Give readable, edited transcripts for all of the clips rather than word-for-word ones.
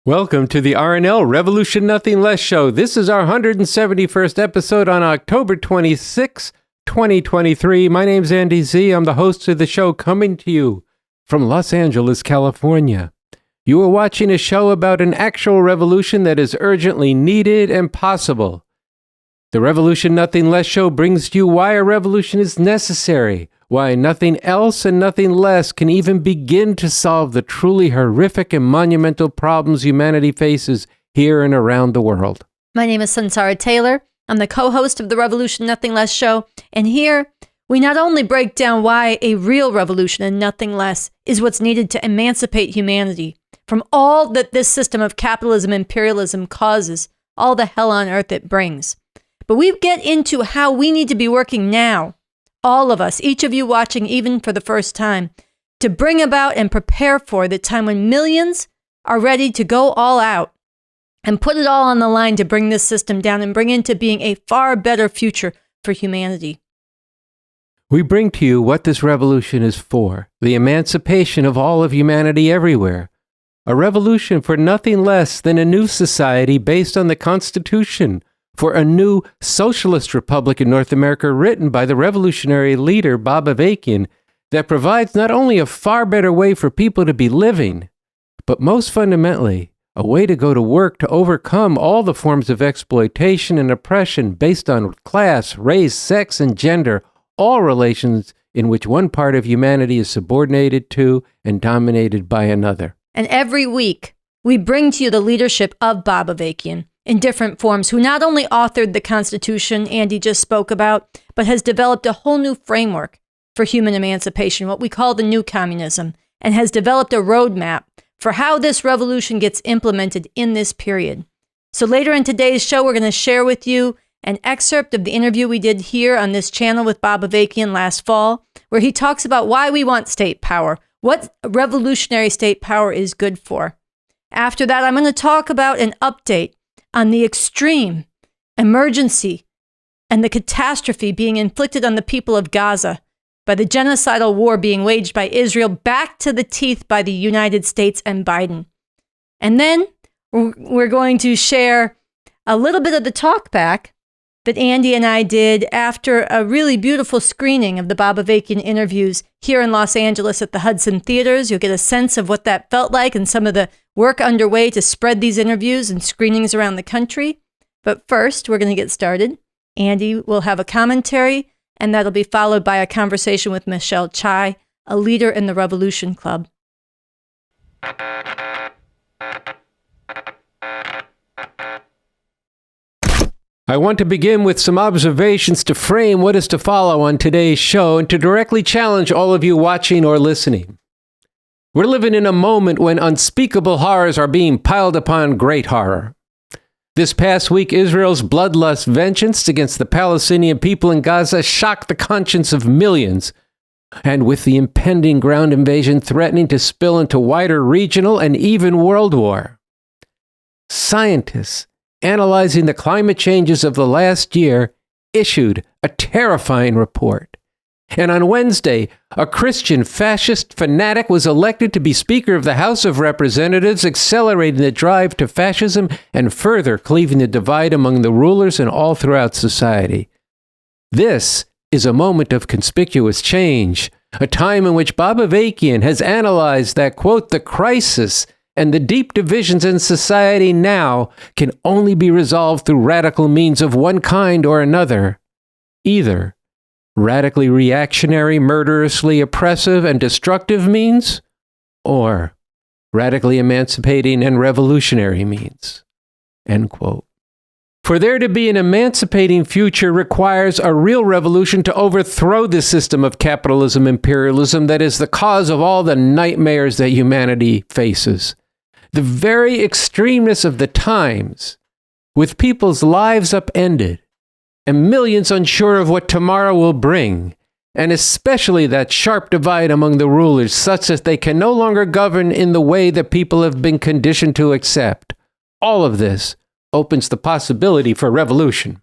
Welcome to the RNL Revolution Nothing Less show. This is our 171st episode on October 26, 2023. My name's Andy Z. I'm the host of the show, coming to you from Los Angeles, California. You are watching a show about an actual revolution that is urgently needed and possible. The Revolution Nothing Less show brings to you why a revolution is necessary, why nothing else and nothing less can even begin to solve the truly horrific and monumental problems humanity faces here and around the world. My name is Sansara Taylor. I'm the co-host of the Revolution Nothing Less show, and here we not only break down why a real revolution and nothing less is what's needed to emancipate humanity from all that this system of capitalism and imperialism causes, all the hell on earth it brings, but we get into how we need to be working now, all of us, each of you watching even for the first time, to bring about and prepare for the time when millions are ready to go all out and put it all on the line to bring this system down and bring into being a far better future for humanity. We bring to you what this revolution is for, the emancipation of all of humanity everywhere. A revolution for nothing less than a new society based on the Constitution, for a new socialist republic in North America written by the revolutionary leader Bob Avakian that provides not only a far better way for people to be living, but most fundamentally, a way to go to work to overcome all the forms of exploitation and oppression based on class, race, sex, and gender, all relations in which one part of humanity is subordinated to and dominated by another. And every week, we bring to you the leadership of Bob Avakian in different forms, who not only authored the Constitution Andy just spoke about, but has developed a whole new framework for human emancipation, what we call the new communism, and has developed a roadmap for how this revolution gets implemented in this period. So later in today's show, we're going to share with you an excerpt of the interview we did here on this channel with Bob Avakian last fall, where he talks about why we want state power, what revolutionary state power is good for. After that, I'm going to talk about an update on the extreme emergency and the catastrophe being inflicted on the people of Gaza by the genocidal war being waged by Israel back to the teeth by the United States and Biden. And then we're going to share a little bit of the talk back that Andy and I did after a really beautiful screening of the Bob Avakian interviews here in Los Angeles at the Hudson Theaters. You'll get a sense of what that felt like and some of the work underway to spread these interviews and screenings around the country. But first, we're going to get started. Andy will have a commentary, and that'll be followed by a conversation with Michelle Chai, a leader in the Revolution Club. I want to begin with some observations to frame what is to follow on today's show and to directly challenge all of you watching or listening. We're living in a moment when unspeakable horrors are being piled upon great horror. This past week, Israel's bloodlust vengeance against the Palestinian people in Gaza shocked the conscience of millions. And with the impending ground invasion threatening to spill into wider regional and even world war, scientists analyzing the climate changes of the last year issued a terrifying report. And on Wednesday, a Christian fascist fanatic was elected to be Speaker of the House of Representatives, accelerating the drive to fascism and further cleaving the divide among the rulers and all throughout society. This is a moment of conspicuous change, a time in which Bob Avakian has analyzed that, quote, the crisis and the deep divisions in society now can only be resolved through radical means of one kind or another. Either radically reactionary, murderously oppressive and destructive means, or radically emancipating and revolutionary means. End quote. For there to be an emancipating future requires a real revolution to overthrow the system of capitalism imperialism that is the cause of all the nightmares that humanity faces. The very extremeness of the times, with people's lives upended, and millions unsure of what tomorrow will bring, and especially that sharp divide among the rulers such that they can no longer govern in the way that people have been conditioned to accept. All of this opens the possibility for revolution.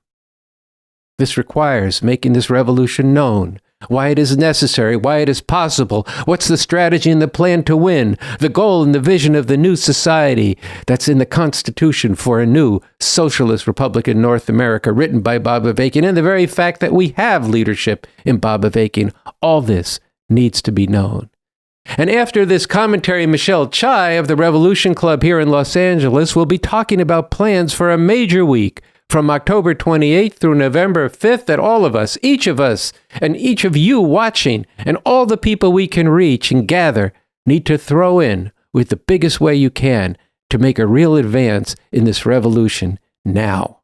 This requires making this revolution known, why it is necessary, why it is possible, what's the strategy and the plan to win, the goal and the vision of the new society that's in the Constitution for a new socialist republic in North America, written by Bob Avakian, and the very fact that we have leadership in Bob Avakian. All this needs to be known. And after this commentary, Michelle Chai of the Revolution Club here in Los Angeles will be talking about plans for a major week from October 28th through November 5th that all of us, each of us, and each of you watching, and all the people we can reach and gather need to throw in with the biggest way you can to make a real advance in this revolution now.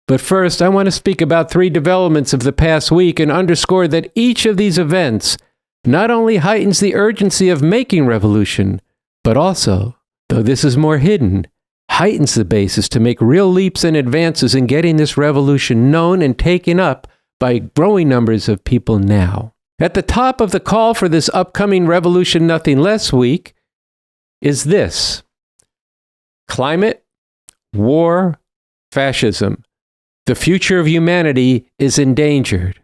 But first, I want to speak about 3 developments of the past week and underscore that each of these events not only heightens the urgency of making revolution, but also, though this is more hidden, heightens the basis to make real leaps and advances in getting this revolution known and taken up by growing numbers of people now. At the top of the call for this upcoming Revolution Nothing Less week is this: climate, war, fascism. The future of humanity is endangered.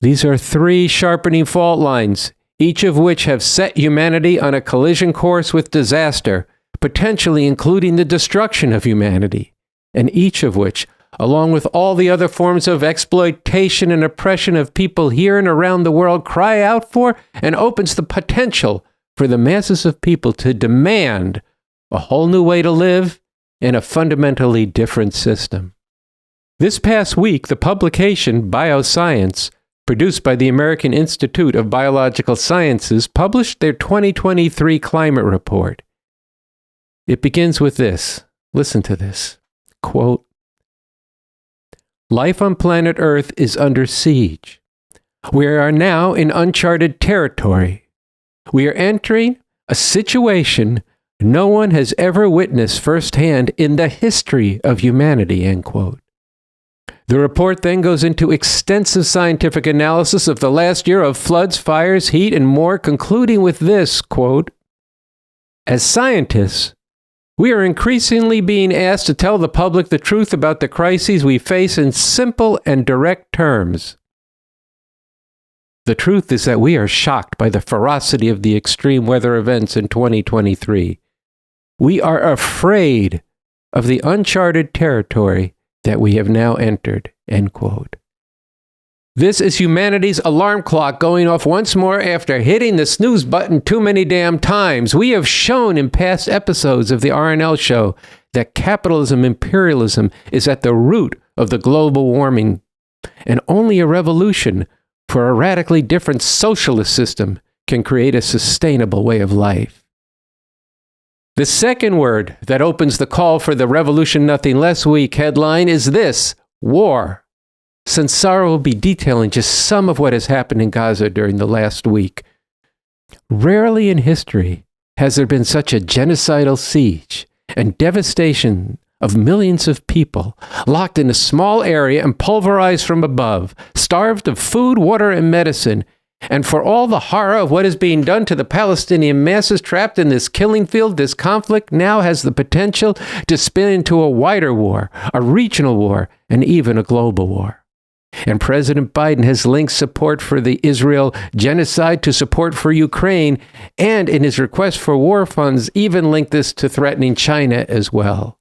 These are 3 sharpening fault lines, each of which have set humanity on a collision course with disaster, potentially including the destruction of humanity, and each of which, along with all the other forms of exploitation and oppression of people here and around the world, cry out for and opens the potential for the masses of people to demand a whole new way to live in a fundamentally different system. This past week, the publication Bioscience, produced by the American Institute of Biological Sciences, published their 2023 climate report. It begins with this. Listen to this. Quote, "Life on planet Earth is under siege. We are now in uncharted territory. We are entering a situation no one has ever witnessed firsthand in the history of humanity," end quote. The report then goes into extensive scientific analysis of the last year of floods, fires, heat, and more, concluding with this, quote, "As scientists, we are increasingly being asked to tell the public the truth about the crises we face in simple and direct terms. The truth is that we are shocked by the ferocity of the extreme weather events in 2023. We are afraid of the uncharted territory that we have now entered," end quote. This is humanity's alarm clock going off once more after hitting the snooze button too many damn times. We have shown in past episodes of the RNL show that capitalism, imperialism is at the root of the global warming, and only a revolution for a radically different socialist system can create a sustainable way of life. The second word that opens the call for the Revolution Nothing Less week headline is this: war. Sansara will be detailing just some of what has happened in Gaza during the last week. Rarely in history has there been such a genocidal siege and devastation of millions of people locked in a small area and pulverized from above, starved of food, water, and medicine. And for all the horror of what is being done to the Palestinian masses trapped in this killing field, this conflict now has the potential to spin into a wider war, a regional war, and even a global war. And President Biden has linked support for the Israel genocide to support for Ukraine, and in his request for war funds, even linked this to threatening China as well.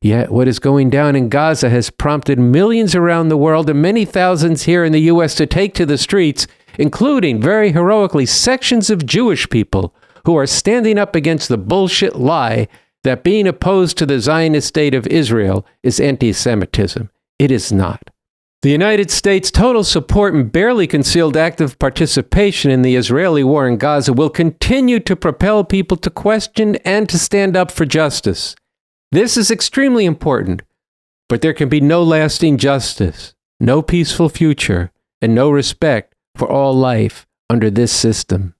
Yet what is going down in Gaza has prompted millions around the world and many thousands here in the U.S. to take to the streets, including, very heroically, sections of Jewish people who are standing up against the bullshit lie that being opposed to the Zionist state of Israel is anti-Semitism. It is not. The United States' total support and barely concealed active participation in the Israeli war in Gaza will continue to propel people to question and to stand up for justice. This is extremely important, but there can be no lasting justice, no peaceful future, and no respect for all life under this system.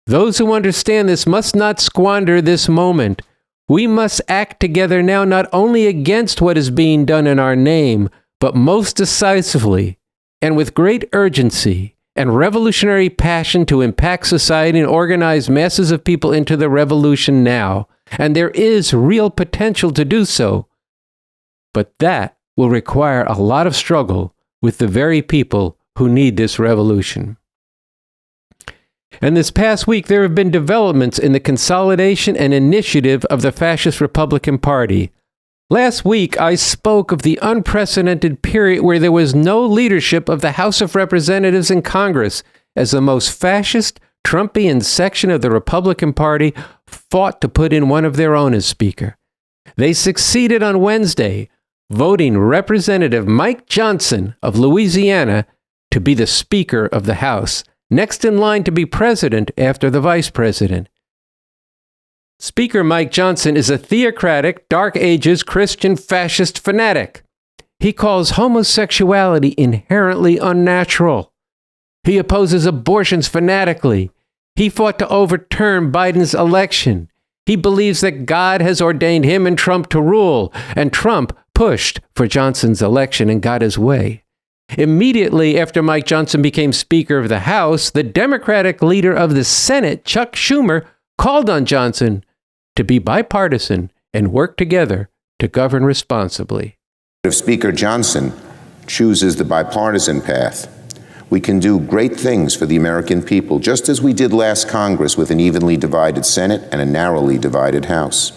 Those who understand this must not squander this moment. We must act together now, not only against what is being done in our name, but most decisively and with great urgency and revolutionary passion to impact society and organize masses of people into the revolution now. And there is real potential to do so. But that will require a lot of struggle with the very people who need this revolution. And this past week, there have been developments in the consolidation and initiative of the Fascist Republican Party. Last week, I spoke of the unprecedented period where there was no leadership of the House of Representatives in Congress, as the most fascist, Trumpian section of the Republican Party fought to put in one of their own as Speaker. They succeeded on Wednesday, voting Representative Mike Johnson of Louisiana to be the Speaker of the House, next in line to be President after the Vice President. Speaker Mike Johnson is a theocratic, Dark Ages Christian fascist fanatic. He calls homosexuality inherently unnatural. He opposes abortions fanatically. He fought to overturn Biden's election. He believes that God has ordained him and Trump to rule, and Trump pushed for Johnson's election and got his way. Immediately after Mike Johnson became Speaker of the House, the Democratic leader of the Senate, Chuck Schumer, called on Johnson to be bipartisan and work together to govern responsibly. If Speaker Johnson chooses the bipartisan path, we can do great things for the American people, just as we did last Congress with an evenly divided Senate and a narrowly divided House.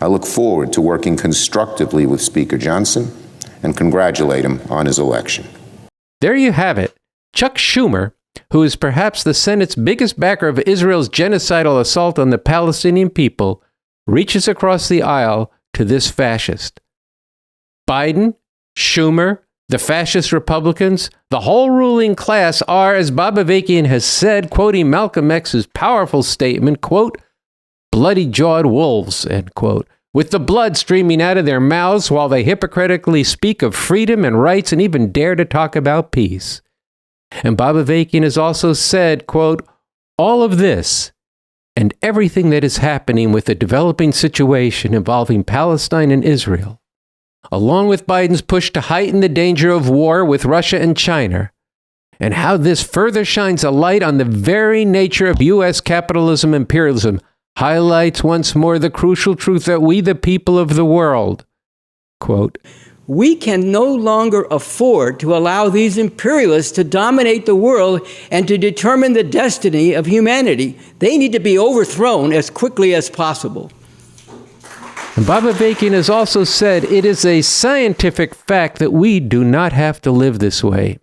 I look forward to working constructively with Speaker Johnson and congratulate him on his election. There you have it. Chuck Schumer, who is perhaps the Senate's biggest backer of Israel's genocidal assault on the Palestinian people, reaches across the aisle to this fascist. Biden, Schumer, the fascist Republicans, the whole ruling class are, as Bob Avakian has said, quoting Malcolm X's powerful statement, quote, bloody-jawed wolves, end quote, with the blood streaming out of their mouths while they hypocritically speak of freedom and rights and even dare to talk about peace. And Bob Avakian has also said, quote, all of this and everything that is happening with the developing situation involving Palestine and Israel, along with Biden's push to heighten the danger of war with Russia and China, and how this further shines a light on the very nature of U.S. capitalism imperialism, highlights once more the crucial truth that we, the people of the world, quote, we can no longer afford to allow these imperialists to dominate the world and to determine the destiny of humanity. They need to be overthrown as quickly as possible. And Bob Avakian has also said it is a scientific fact that we do not have to live this way.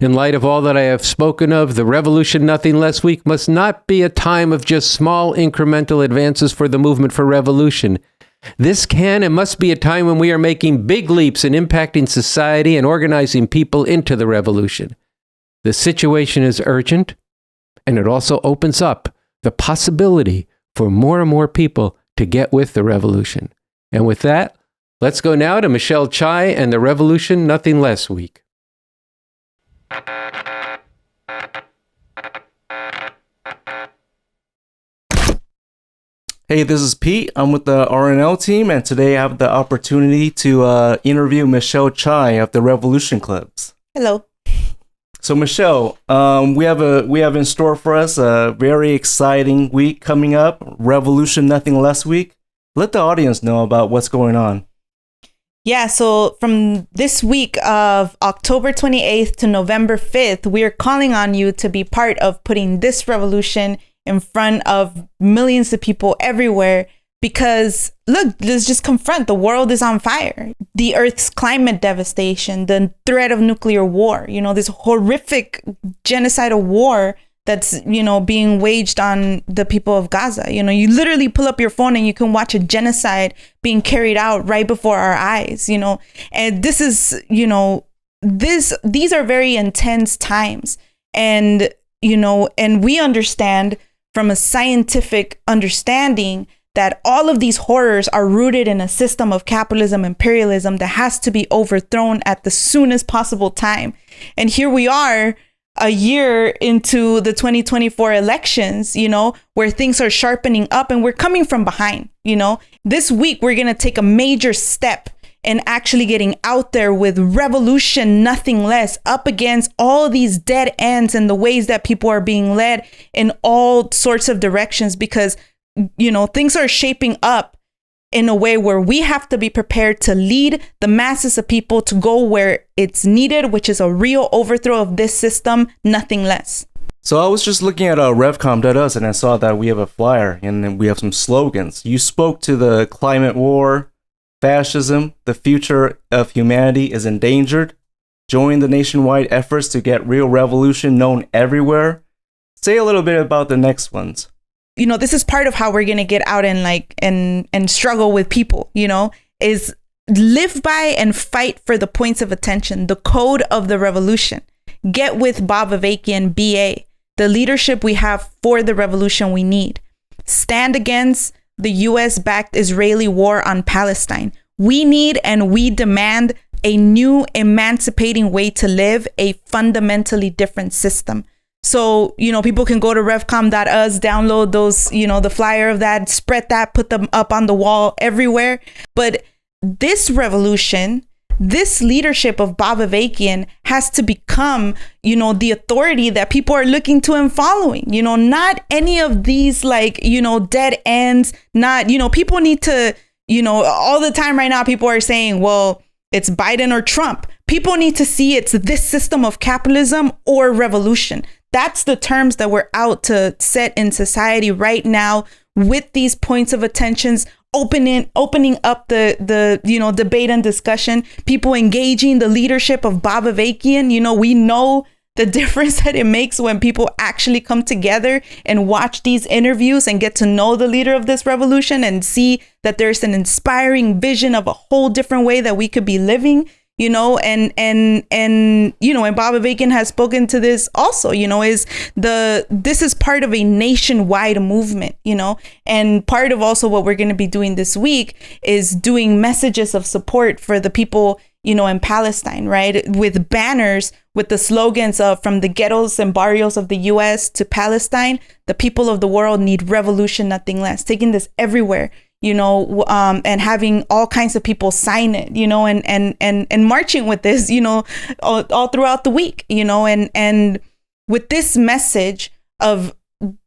In light of all that I have spoken of, the Revolution Nothing Less Week must not be a time of just small incremental advances for the movement for revolution. This can and must be a time when we are making big leaps in impacting society and organizing people into the revolution. The situation is urgent, and it also opens up the possibility for more and more people to get with the revolution. And with that, let's go now to Michelle Chai and the Revolution Nothing Less Week. Hey, this is Pete. I'm with the RNL team, and today I have the opportunity to interview Michelle Chai of the Revolution Clubs. Hello. So, Michelle, we have in store for us a very exciting week coming up, Revolution Nothing Less Week. Let the audience know about what's going on. Yeah, so from this week of October 28th to November 5th, we are calling on you to be part of putting this revolution in front of millions of people everywhere. Because look, let's just confront the world is on fire. The Earth's climate devastation, the threat of nuclear war, this horrific genocidal war that's, being waged on the people of Gaza. You literally pull up your phone and you can watch a genocide being carried out right before our eyes, and this is, these are very intense times. And, and we understand from a scientific understanding that all of these horrors are rooted in a system of capitalism, imperialism that has to be overthrown at the soonest possible time. And here we are a year into the 2024 elections, where things are sharpening up and we're coming from behind, This week, we're going to take a major step in actually getting out there with revolution, nothing less, up against all these dead ends and the ways that people are being led in all sorts of directions, because things are shaping up in a way where we have to be prepared to lead the masses of people to go where it's needed, which is a real overthrow of this system, nothing less. So I was just looking at revcom.us and I saw that we have a flyer and then we have some slogans. You spoke to the climate war, fascism, the future of humanity is endangered. Join the nationwide efforts to get real revolution known everywhere. Say a little bit about the next ones. You know, this is part of how we're going to get out and and struggle with people, you know, is live by and fight for the points of attention, the code of the revolution. Get with Bob Avakian, BA, the leadership we have for the revolution we need. Stand against the US-backed Israeli war on Palestine. We need and we demand a new emancipating way to live, a fundamentally different system. So, you know, people can go to revcom.us, download those, you know, the flyer of that, spread that, put them up on the wall everywhere. But this revolution, this leadership of Bob Avakian has to become, you know, the authority that people are looking to and following, you know, not any of these like, you know, dead ends, not, you know, people need to, you know, all the time right now, people are saying, well, it's Biden or Trump. People need to see it's this system of capitalism or revolution. That's the terms that we're out to set in society right now with these points of attentions, opening up the you know, debate and discussion, people engaging the leadership of Bob Avakian. You know, we know the difference that it makes when people actually come together and watch these interviews and get to know the leader of this revolution and see that there's an inspiring vision of a whole different way that we could be living. You know, and you know, and Bob Avakian has spoken to this also, you know, this is part of a nationwide movement, you know, and part of also what we're going to be doing this week is doing messages of support for the people, you know, in Palestine, right? With banners, with the slogans of from the ghettos and barrios of the US to Palestine, the people of the world need revolution, nothing less, taking this everywhere. You know, and having all kinds of people sign it, you know, and marching with this, you know, all throughout the week, you know, and with this message of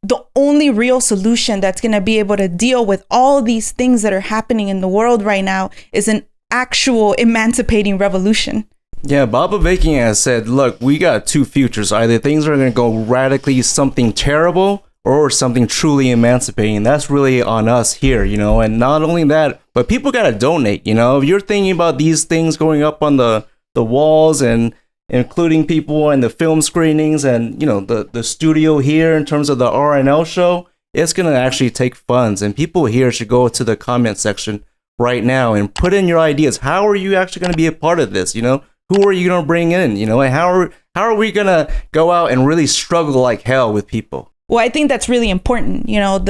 the only real solution that's going to be able to deal with all these things that are happening in the world right now is an actual emancipating revolution. Yeah, Bob Avakian has said, look, we got two futures. Either things are going to go radically something terrible or something truly emancipating. That's really on us here, you know, and not only that, but people got to donate, you know. If you're thinking about these things going up on the walls and including people and the film screenings and, you know, the studio here in terms of the RNL show, it's going to actually take funds. And people here should go to the comment section right now and put in your ideas. How are you actually going to be a part of this, you know? Who are you going to bring in, you know, and how are we going to go out and really struggle like hell with people? Well, I think that's really important, you know,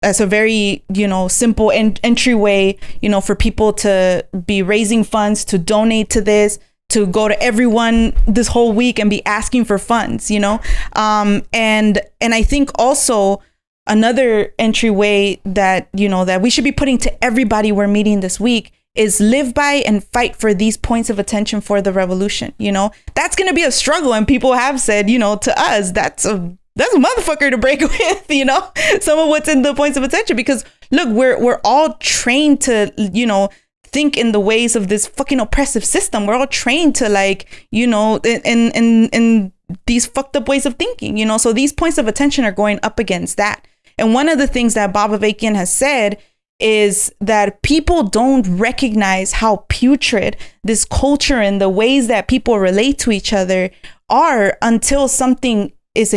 as a very, you know, simple entryway, you know, for people to be raising funds, to donate to this, to go to everyone this whole week and be asking for funds, you know. And I think also another entryway that, you know, that we should be putting to everybody we're meeting this week is live by and fight for these points of attention for the revolution. You know, that's going to be a struggle. And people have said, you know, to us, that's a motherfucker to break with, you know, some of what's in the points of attention, because look, we're all trained to, you know, think in the ways of this fucking oppressive system. We're all trained to, like, you know, in these fucked up ways of thinking, you know, so these points of attention are going up against that. And one of the things that Bob Avakian has said is that people don't recognize how putrid this culture and the ways that people relate to each other are until something is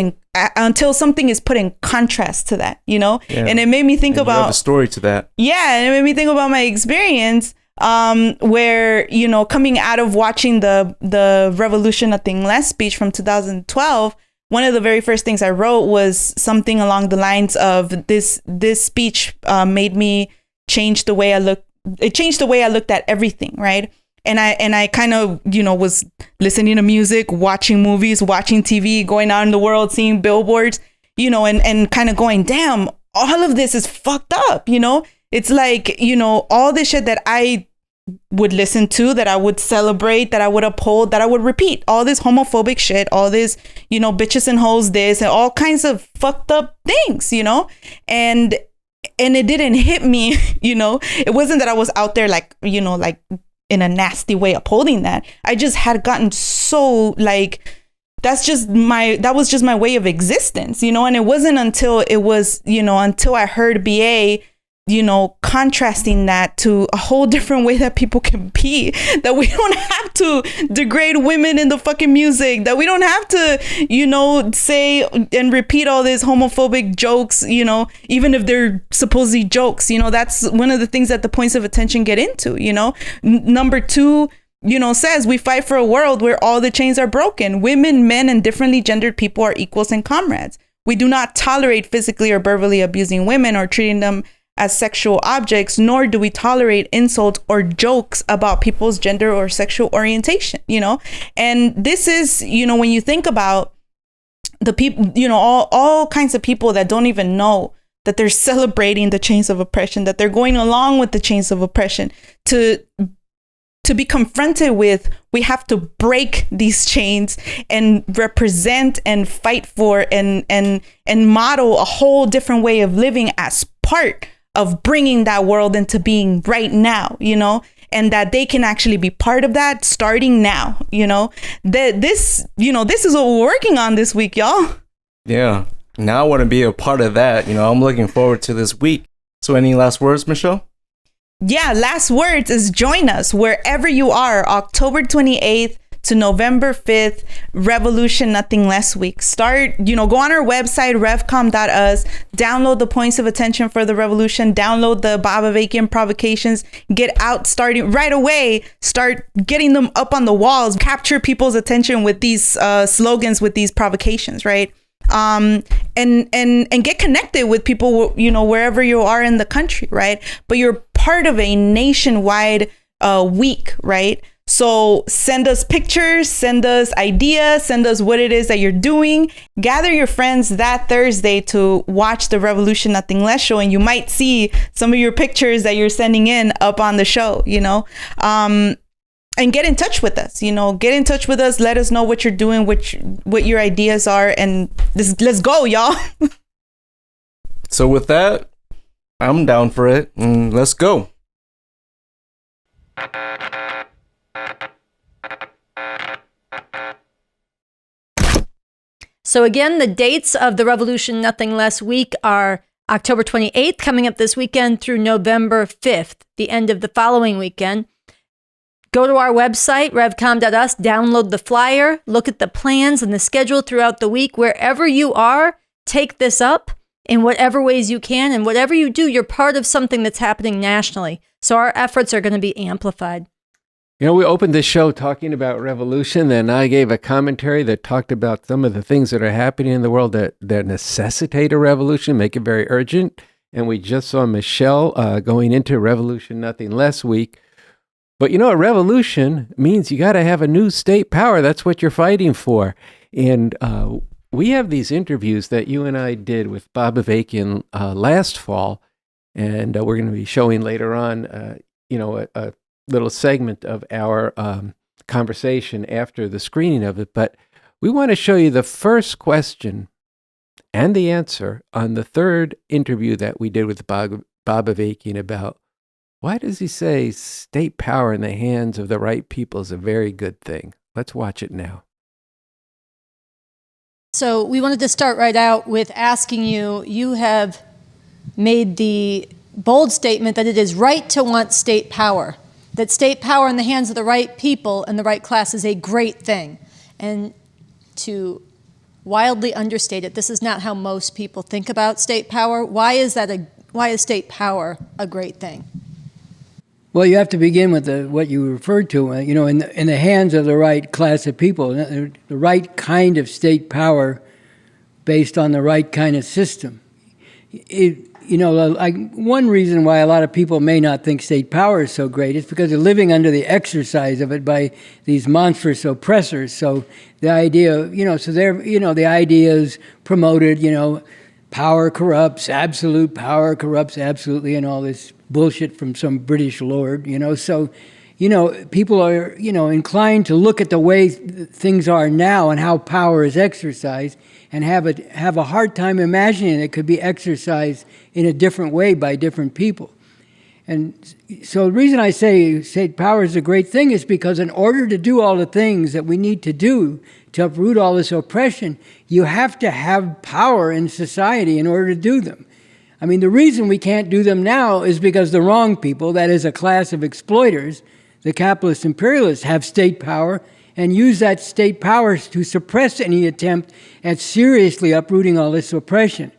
put in contrast to that, you know. Yeah. And it made me think about a story to that. Yeah, and it made me think about my experience where, you know, coming out of watching the Revolution Nothing Less speech from 2012, one of the very first things I wrote was something along the lines of this speech made me change the way I look. It changed the way I looked at everything, right? And I kind of, you know, was listening to music, watching movies, watching TV, going out in the world, seeing billboards, you know, and kind of going, damn, all of this is fucked up, you know? It's like, you know, all this shit that I would listen to, that I would celebrate, that I would uphold, that I would repeat, all this homophobic shit, all this, you know, bitches and hoes this, and all kinds of fucked up things, you know? And And it didn't hit me, it wasn't that I was out there like, like in a nasty way upholding that. I just had gotten so like, that was just my way of existence, and it wasn't until until I heard BA, contrasting that to a whole different way that people can be, that we don't have to degrade women in the fucking music, that we don't have to, say and repeat all these homophobic jokes, even if they're supposedly jokes, that's one of the things that the points of attention get into, Number two, says we fight for a world where all the chains are broken. Women, men, and differently gendered people are equals and comrades. We do not tolerate physically or verbally abusing women or treating them as sexual objects, nor do we tolerate insults or jokes about people's gender or sexual orientation, And this is, when you think about the people, all kinds of people that don't even know that they're celebrating the chains of oppression, that they're going along with the chains of oppression, to be confronted with, we have to break these chains and represent and fight for and model a whole different way of living as part of bringing that world into being right now, and that they can actually be part of that starting now, that this is what we're working on this week, y'all. Yeah. Now I want to be a part of that. I'm looking forward to this week. So any last words, Michelle? Yeah, last words is join us wherever you are, October 28th to November 5th, Revolution Nothing Less Week. Start, go on our website, revcom.us, download the points of attention for the revolution, download the Bob Avakian provocations, get out starting right away, start getting them up on the walls, capture people's attention with these slogans, with these provocations, right? And get connected with people, wherever you are in the country, right? But you're part of a nationwide week, right? So send us pictures, send us ideas, send us what it is that you're doing. Gather your friends that Thursday to watch the Revolution Nothing Less show, and you might see some of your pictures that you're sending in up on the show, and get in touch with us, get in touch with us. Let us know what you're doing, what your ideas are, and let's go, y'all. So with that, I'm down for it, and let's go. So again, the dates of the Revolution Nothing Less week are October 28th, coming up this weekend, through November 5th, the end of the following weekend. Go to our website, revcom.us, download the flyer, look at the plans and the schedule throughout the week. Wherever you are, take this up in whatever ways you can. And whatever you do, you're part of something that's happening nationally. So our efforts are going to be amplified. We opened this show talking about revolution, and I gave a commentary that talked about some of the things that are happening in the world that necessitate a revolution, make it very urgent. And we just saw Michelle going into Revolution Nothing Less week. But a revolution means you got to have a new state power. That's what you're fighting for. And we have these interviews that you and I did with Bob Avakian last fall, and we're going to be showing later on, a little segment of our conversation after the screening of it. But we want to show you the first question and the answer on the third interview that we did with Bob Avakian about why does he say state power in the hands of the right people is a very good thing. Let's watch it now. So we wanted to start right out with asking you have made the bold statement that it is right to want state power, that state power in the hands of the right people and the right class is a great thing. And to wildly understate it, this is not how most people think about state power. Why is state power a great thing? Well, you have to begin with what you referred to, in the hands of the right class of people, the right kind of state power based on the right kind of system. One reason why a lot of people may not think state power is so great is because they're living under the exercise of it by these monstrous oppressors. So the idea, the idea is promoted, power corrupts, absolute power corrupts absolutely, and all this bullshit from some British lord, So people are, inclined to look at the way things are now and how power is exercised and have a hard time imagining it could be exercised in a different way by different people. And so the reason I say state power is a great thing is because in order to do all the things that we need to do to uproot all this oppression, you have to have power in society in order to do them. I mean, the reason we can't do them now is because the wrong people, that is a class of exploiters, the capitalist imperialists, have state power and use that state power to suppress any attempt at seriously uprooting all this oppression.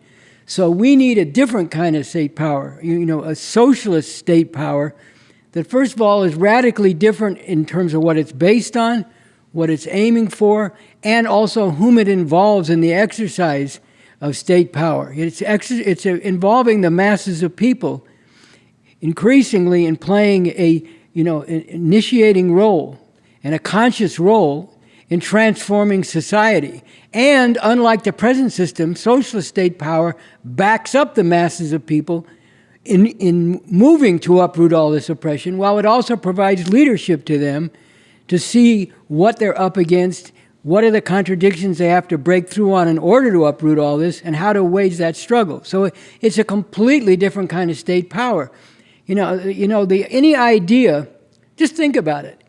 So we need a different kind of state power, a socialist state power that, first of all, is radically different in terms of what it's based on, what it's aiming for, and also whom it involves in the exercise of state power. It's involving the masses of people increasingly in playing an initiating role and a conscious role in transforming society. And unlike the present system, socialist state power backs up the masses of people in moving to uproot all this oppression, while it also provides leadership to them to see what they're up against, what are the contradictions they have to break through on in order to uproot all this, and how to wage that struggle. So it's a completely different kind of state power. Any idea, just think about it,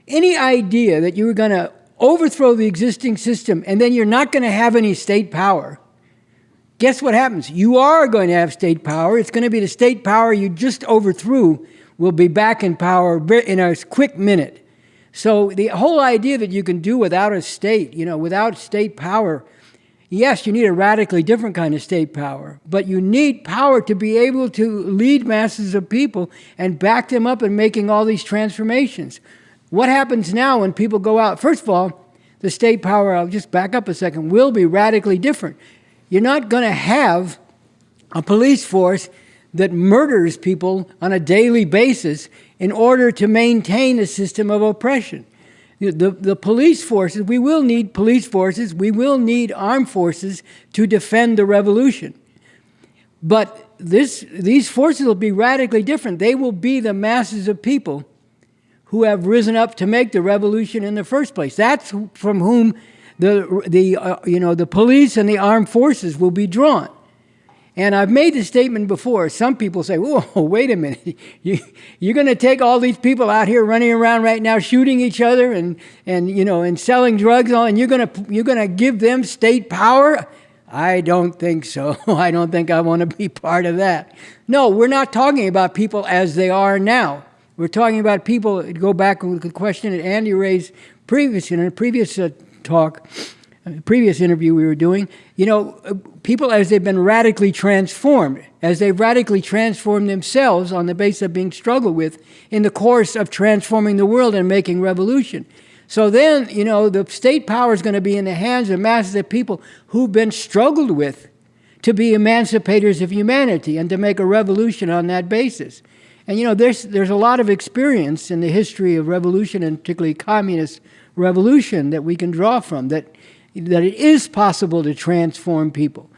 any idea that you were going to overthrow the existing system and then you're not going to have any state power, guess what happens? You are going to have state power. It's going to be the state power you just overthrew will be back in power in a quick minute. So the whole idea that you can do without a state, without state power, yes, you need a radically different kind of state power, but you need power to be able to lead masses of people and back them up in making all these transformations. What happens now when people go out? First of all, the state power, I'll just back up a second, will be radically different. You're not going to have a police force that murders people on a daily basis in order to maintain a system of oppression. The police forces, we will need police forces, we will need armed forces to defend the revolution. But these forces will be radically different. They will be the masses of people who have risen up to make the revolution in the first place. That's from whom the police and the armed forces will be drawn. And I've made the statement before. Some people say, "Whoa, wait a minute! You're going to take all these people out here running around right now, shooting each other and selling drugs, and you're going to give them state power?" I don't think so. I don't think I want to be part of that. No, we're not talking about people as they are now. We're talking about people. Go back to the question that Andy raised in a previous talk. Previous interview we were doing, people as they've been radically transformed, as they've radically transformed themselves on the basis of being struggled with in the course of transforming the world and making revolution. So then, the state power is going to be in the hands of masses of people who've been struggled with to be emancipators of humanity and to make a revolution on that basis. And, there's a lot of experience in the history of revolution, and particularly communist revolution, that we can draw from, that it is possible to transform people.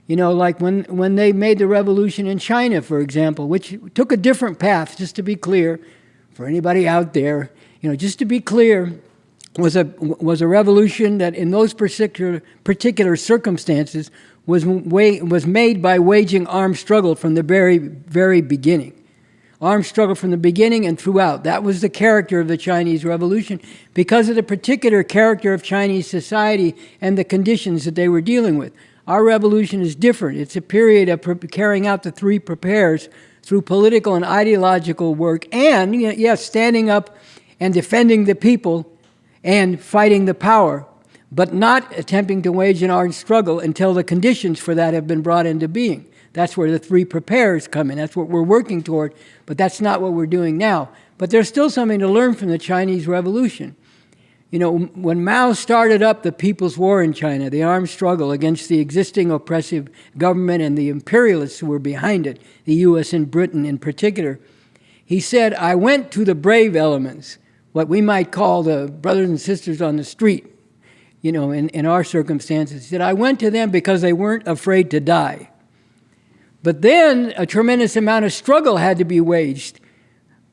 Like when they made the revolution in China, for example, which took a different path, just to be clear, for anybody out there, just to be clear, was a revolution that in those particular circumstances was made by waging armed struggle from the very, very beginning. Armed struggle from the beginning and throughout. That was the character of the Chinese Revolution because of the particular character of Chinese society and the conditions that they were dealing with. Our revolution is different. It's a period of carrying out the three prepares through political and ideological work and, standing up and defending the people and fighting the power, but not attempting to wage an armed struggle until the conditions for that have been brought into being. That's where the three prepares come in. That's what we're working toward, but that's not what we're doing now. But there's still something to learn from the Chinese Revolution. When Mao started up the People's War in China, the armed struggle against the existing oppressive government and the imperialists who were behind it, the U.S. and Britain in particular, he said, "I went to the brave elements, what we might call the brothers and sisters on the street, in our circumstances." He said, "I went to them because they weren't afraid to die. But then a tremendous amount of struggle had to be waged.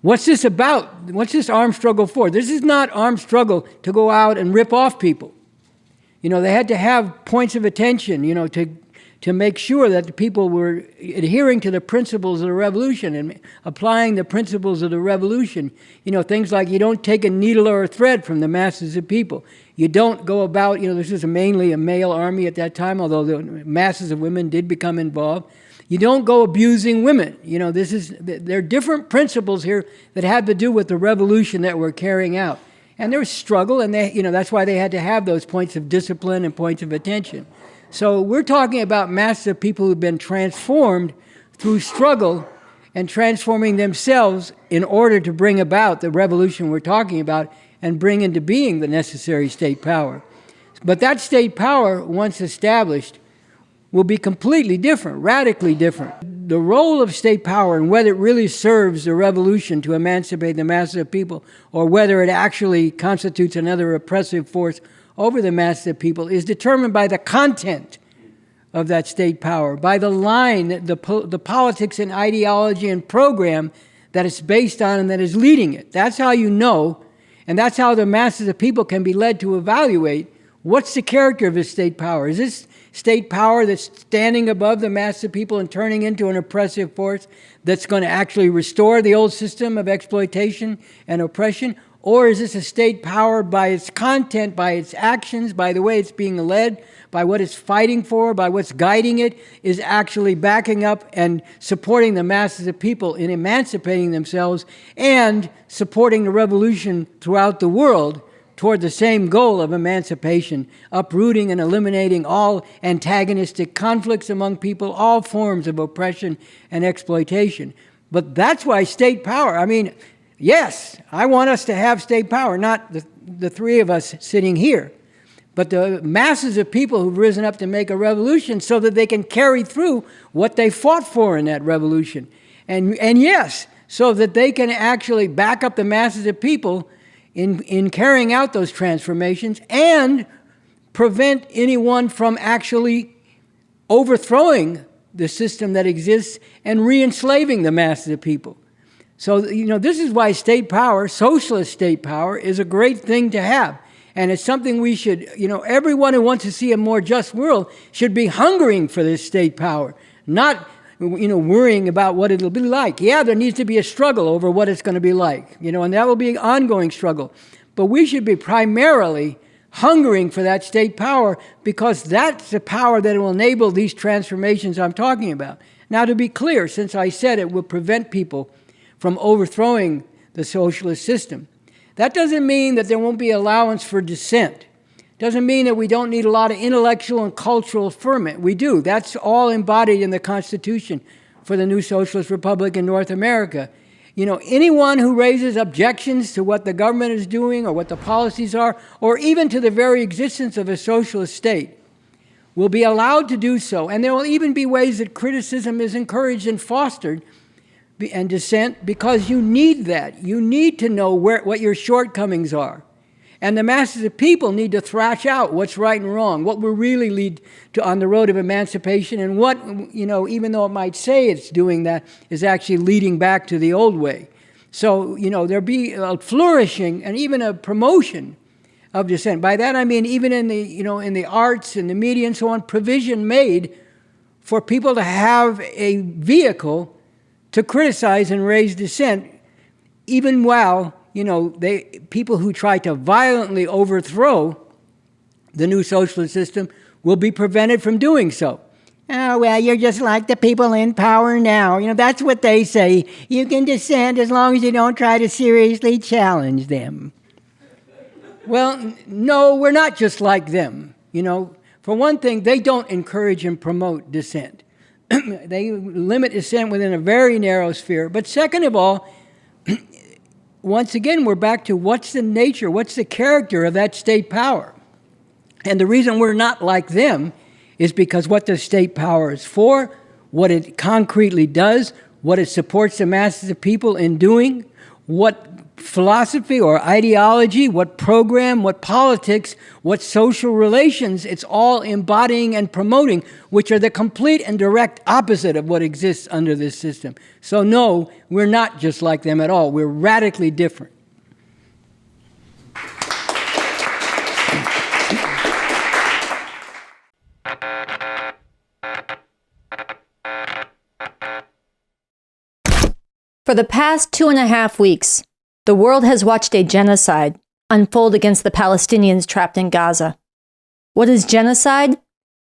What's this about? What's this armed struggle for? This is not armed struggle to go out and rip off people. You know, they had to have points of attention, you know, to make sure that the people were adhering to the principles of the revolution and applying the principles of the revolution. You know, things like you don't take a needle or a thread from the masses of people. You don't go about, you know, this was mainly a male army at that time, although the masses of women did become involved. You don't go abusing women. You know, there are different principles here that have to do with the revolution that we're carrying out. And there was struggle, and they, you know, that's why they had to have those points of discipline and points of attention. So we're talking about masses of people who've been transformed through struggle and transforming themselves in order to bring about the revolution we're talking about and bring into being the necessary state power. But that state power, once established, will be completely different, radically different. The role of state power and whether it really serves the revolution to emancipate the masses of people or whether it actually constitutes another oppressive force over the masses of people is determined by the content of that state power, by the line, the politics and ideology and program that it's based on and that is leading it. That's how you know, and that's how the masses of people can be led to evaluate what's the character of this state power. Is this state power that's standing above the mass of people and turning into an oppressive force that's going to actually restore the old system of exploitation and oppression? Or is this a state power by its content, by its actions, by the way it's being led, by what it's fighting for, by what's guiding it, is actually backing up and supporting the masses of people in emancipating themselves and supporting the revolution throughout the world toward the same goal of emancipation, uprooting and eliminating all antagonistic conflicts among people, all forms of oppression and exploitation. But that's why state power, I mean, yes, I want us to have state power, not the three of us sitting here, but the masses of people who've risen up to make a revolution so that they can carry through what they fought for in that revolution. And yes, so that they can actually back up the masses of people in carrying out those transformations and prevent anyone from actually overthrowing the system that exists and re-enslaving the masses of people. So, you know, this is why state power, socialist state power, is a great thing to have. And it's something we should, you know, everyone who wants to see a more just world should be hungering for this state power, not, you know, worrying about what it'll be like. Yeah, there needs to be a struggle over what it's going to be like, you know, and that will be an ongoing struggle. But we should be primarily hungering for that state power because that's the power that will enable these transformations I'm talking about. Now, to be clear, since I said it will prevent people from overthrowing the socialist system, that doesn't mean that there won't be allowance for dissent. Doesn't mean that we don't need a lot of intellectual and cultural ferment. We do. That's all embodied in the Constitution for the new socialist republic in North America. You know, anyone who raises objections to what the government is doing or what the policies are, or even to the very existence of a socialist state, will be allowed to do so. And there will even be ways that criticism is encouraged and fostered and dissent, because you need that. You need to know what your shortcomings are. And the masses of people need to thrash out what's right and wrong, what will really lead to on the road of emancipation, and what, you know, even though it might say it's doing that, is actually leading back to the old way. So, you know, there'll be a flourishing and even a promotion of dissent. By that I mean even in the, you know, in the arts and the media and so on, provision made for people to have a vehicle to criticize and raise dissent, even while, you know, people who try to violently overthrow the new socialist system will be prevented from doing so. Oh, well, you're just like the people in power now. You know, that's what they say. You can dissent as long as you don't try to seriously challenge them. Well, no, we're not just like them. You know, for one thing, they don't encourage and promote dissent. They limit dissent within a very narrow sphere. But second of all, once again, we're back to what's the nature, what's the character of that state power? And the reason we're not like them is because what the state power is for, what it concretely does, what it supports the masses of people in doing, what philosophy or ideology, what program, what politics, what social relations, it's all embodying and promoting, which are the complete and direct opposite of what exists under this system. So no, we're not just like them at all. We're radically different. For the past 2.5 weeks, the world has watched a genocide unfold against the Palestinians trapped in Gaza. What is genocide?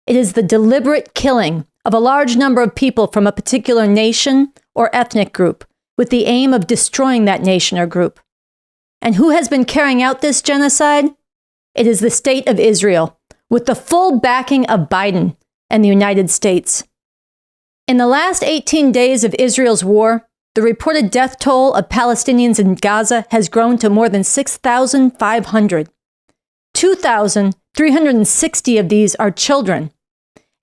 It is the deliberate killing of a large number of people from a particular nation or ethnic group with the aim of destroying that nation or group. And who has been carrying out this genocide? It is the state of Israel, with the full backing of Biden and the United States. In the last 18 days of Israel's war, the reported death toll of Palestinians in Gaza has grown to more than 6,500. 2,360 of these are children.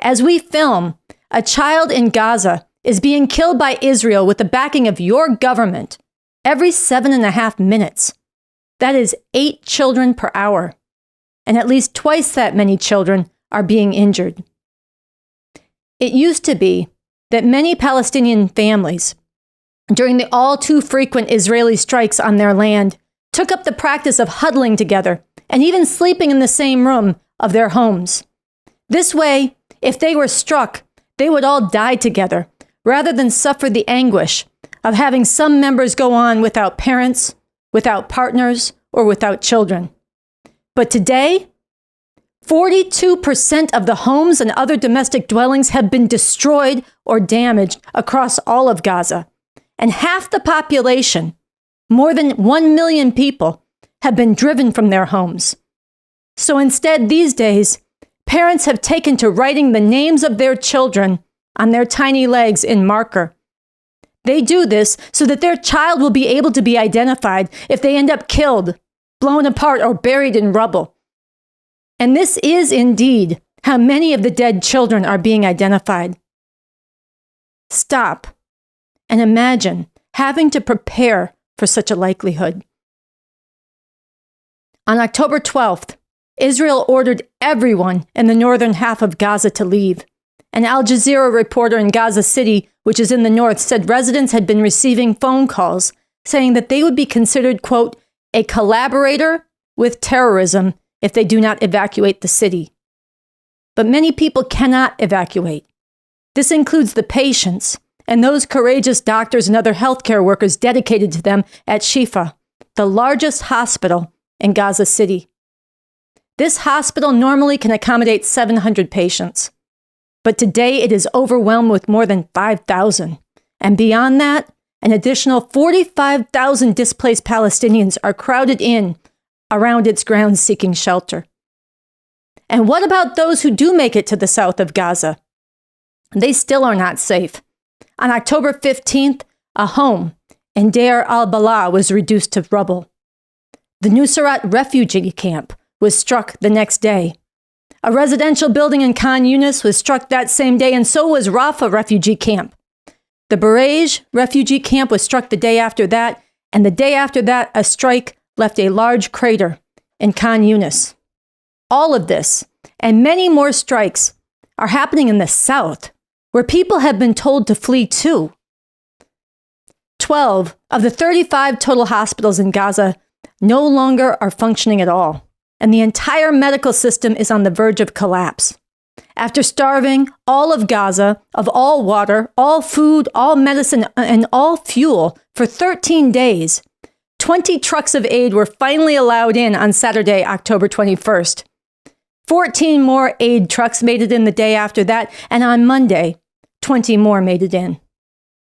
As we film, a child in Gaza is being killed by Israel with the backing of your government every 7.5 minutes. That is 8 children per hour. And at least twice that many children are being injured. It used to be that many Palestinian families, during the all too frequent Israeli strikes on their land, took up the practice of huddling together and even sleeping in the same room of their homes. This way, if they were struck, they would all die together, rather than suffer the anguish of having some members go on without parents, without partners, or without children. But today, 42% of the homes and other domestic dwellings have been destroyed or damaged across all of Gaza. And half the population, more than 1 million people, have been driven from their homes. So instead, these days, parents have taken to writing the names of their children on their tiny legs in marker. They do this so that their child will be able to be identified if they end up killed, blown apart, or buried in rubble. And this is indeed how many of the dead children are being identified. Stop and imagine having to prepare for such a likelihood. On October 12th, Israel ordered everyone in the northern half of Gaza to leave. An Al Jazeera reporter in Gaza City, which is in the north, said residents had been receiving phone calls saying that they would be considered, quote, a collaborator with terrorism if they do not evacuate the city. But many people cannot evacuate. This includes the patients and those courageous doctors and other healthcare workers dedicated to them at Shifa, the largest hospital in Gaza City. This hospital normally can accommodate 700 patients, but today it is overwhelmed with more than 5,000. And beyond that, an additional 45,000 displaced Palestinians are crowded in around its grounds seeking shelter. And what about those who do make it to the south of Gaza? They still are not safe. On October 15th, a home in Deir al-Balah was reduced to rubble. The Nusrat refugee camp was struck the next day. A residential building in Khan Yunis was struck that same day, and so was Rafah refugee camp. The Barej refugee camp was struck the day after that, and the day after that, a strike left a large crater in Khan Yunis. All of this, and many more strikes, are happening in the south, where people have been told to flee to. 12 of the 35 total hospitals in Gaza no longer are functioning at all, and the entire medical system is on the verge of collapse. After starving all of Gaza of all water, all food, all medicine, and all fuel for 13 days, 20 trucks of aid were finally allowed in on Saturday, October 21st. 14 more aid trucks made it in the day after that, and on Monday, 20 more made it in.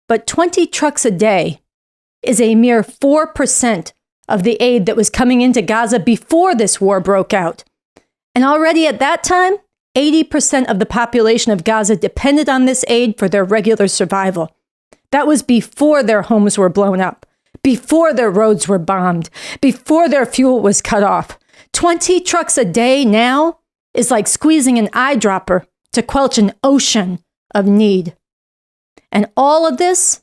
But 20 trucks a day is a mere 4% of the aid that was coming into Gaza before this war broke out. And already at that time, 80% of the population of Gaza depended on this aid for their regular survival. That was before their homes were blown up, before their roads were bombed, before their fuel was cut off. 20 trucks a day now is like squeezing an eyedropper to quench an ocean of need. And all of this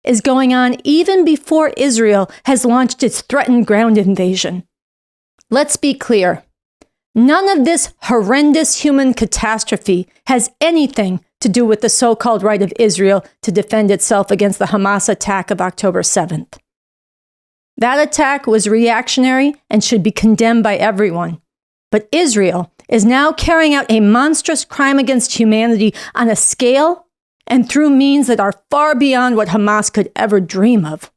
is going on even before Israel has launched its threatened ground invasion. Let's be clear. None of this horrendous human catastrophe has anything to do with the so-called right of Israel to defend itself against the Hamas attack of October 7th. That attack was reactionary and should be condemned by everyone. But Israel is now carrying out a monstrous crime against humanity on a scale and through means that are far beyond what Hamas could ever dream of.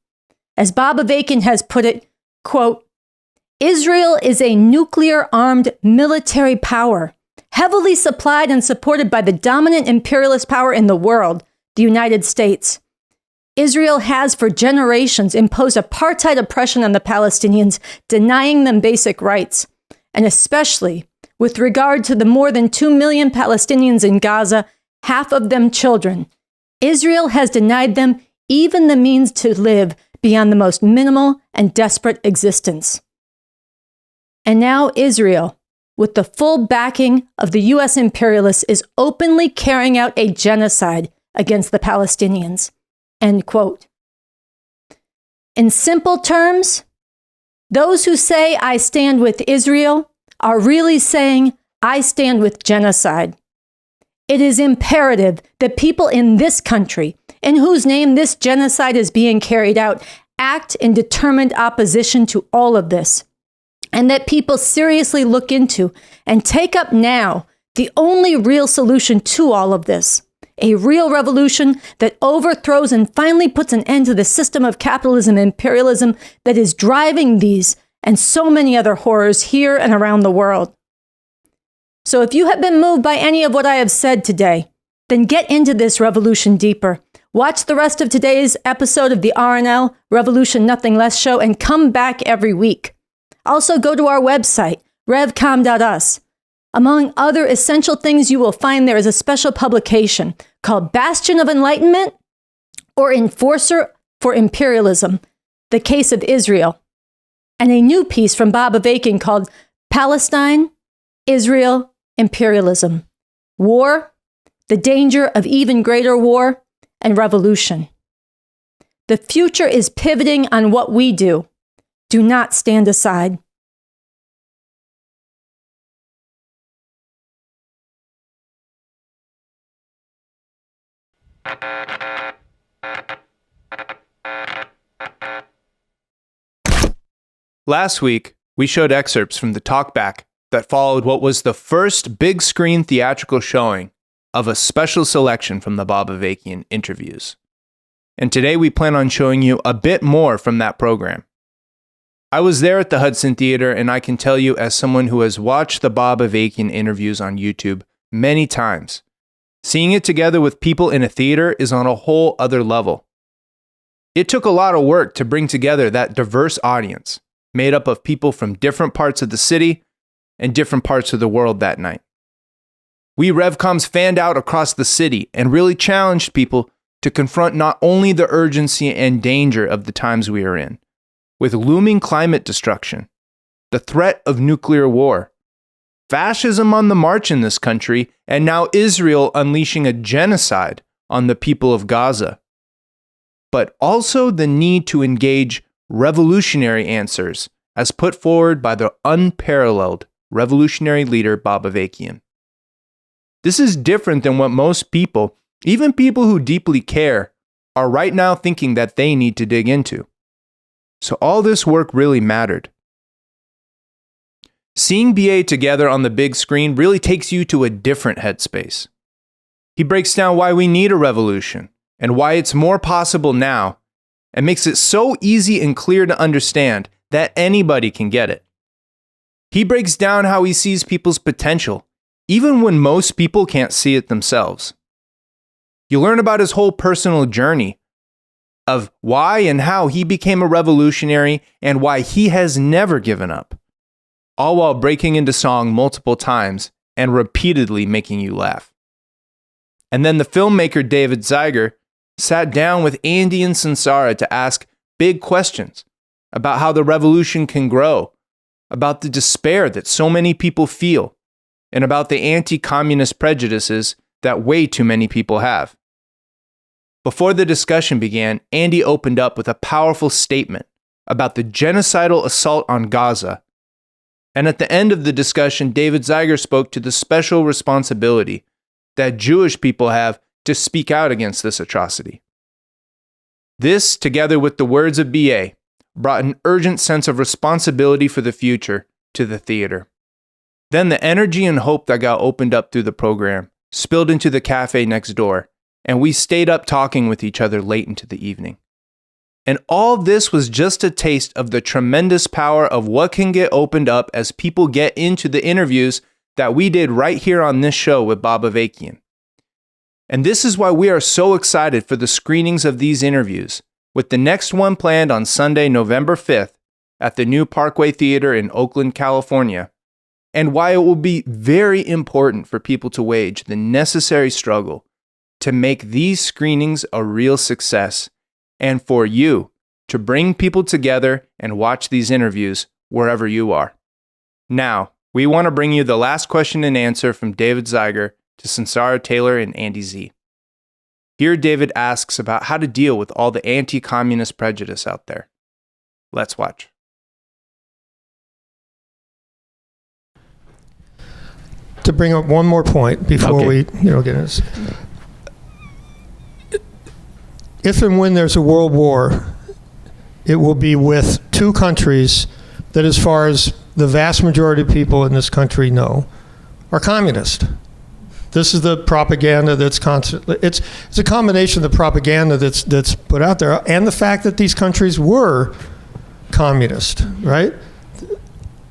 As Bob Avakian has put it, quote, Israel is a nuclear-armed military power, heavily supplied and supported by the dominant imperialist power in the world, the United States. Israel has for generations imposed apartheid oppression on the Palestinians, denying them basic rights, and especially with regard to the more than 2 million Palestinians in Gaza, half of them children. Israel has denied them even the means to live beyond the most minimal and desperate existence. And now Israel, with the full backing of the U.S. imperialists, is openly carrying out a genocide against the Palestinians. End quote. In simple terms, those who say I stand with Israel are really saying I stand with genocide. It is imperative that people in this country, in whose name this genocide is being carried out, act in determined opposition to all of this, and that people seriously look into and take up now the only real solution to all of this, a real revolution that overthrows and finally puts an end to the system of capitalism and imperialism that is driving these and so many other horrors here and around the world. So if you have been moved by any of what I have said today, then get into this revolution deeper. Watch the rest of today's episode of the RNL Revolution Nothing Less show and come back every week. Also go to our website, revcom.us. Among other essential things you will find there is a special publication called Bastion of Enlightenment or Enforcer for Imperialism, The Case of Israel, and a new piece from Bob Avakian called Palestine, Israel, Imperialism, War, the Danger of Even Greater War, and Revolution. The future is pivoting on what we do. Do not stand aside. Last week, we showed excerpts from the talkback that followed what was the first big screen theatrical showing of a special selection from the Bob Avakian interviews. And today we plan on showing you a bit more from that program. I was there at the Hudson Theater, and I can tell you, as someone who has watched the Bob Avakian interviews on YouTube many times, seeing it together with people in a theater is on a whole other level. It took a lot of work to bring together that diverse audience, made up of people from different parts of the city and different parts of the world that night. We Revcoms fanned out across the city and really challenged people to confront not only the urgency and danger of the times we are in, with looming climate destruction, the threat of nuclear war, fascism on the march in this country, and now Israel unleashing a genocide on the people of Gaza, but also the need to engage revolutionary answers as put forward by the unparalleled revolutionary leader Bob Avakian. This is different than what most people, even people who deeply care, are right now thinking that they need to dig into. So all this work really mattered. Seeing BA together on the big screen really takes you to a different headspace. He breaks down why we need a revolution and why it's more possible now, and makes it so easy and clear to understand that anybody can get it. He breaks down how he sees people's potential, even when most people can't see it themselves. You learn about his whole personal journey of why and how he became a revolutionary and why he has never given up, all while breaking into song multiple times and repeatedly making you laugh. And then the filmmaker David Zeiger sat down with Andy and Sansara to ask big questions about how the revolution can grow, about the despair that so many people feel, and about the anti-communist prejudices that way too many people have. Before the discussion began, Andy opened up with a powerful statement about the genocidal assault on Gaza. And at the end of the discussion, David Zeiger spoke to the special responsibility that Jewish people have to speak out against this atrocity. This, together with the words of B.A., brought an urgent sense of responsibility for the future to the theater. Then the energy and hope that got opened up through the program spilled into the cafe next door, and we stayed up talking with each other late into the evening. And all this was just a taste of the tremendous power of what can get opened up as people get into the interviews that we did right here on this show with Bob Avakian. And this is why we are so excited for the screenings of these interviews, with the next one planned on Sunday, November 5th at the new Parkway Theater in Oakland, California, and why it will be very important for people to wage the necessary struggle to make these screenings a real success, and for you to bring people together and watch these interviews wherever you are. Now, we want to bring you the last question and answer from David Zeiger to Sansara Taylor and Andy Z. Here David asks about how to deal with all the anti-communist prejudice out there. Let's watch. To bring up one more point before we get into this. If and when there's a world war, it will be with two countries that, as far as the vast majority of people in this country know, are communist. This is the propaganda that's constantly, it's a combination of the propaganda that's put out there and the fact that these countries were communist, right?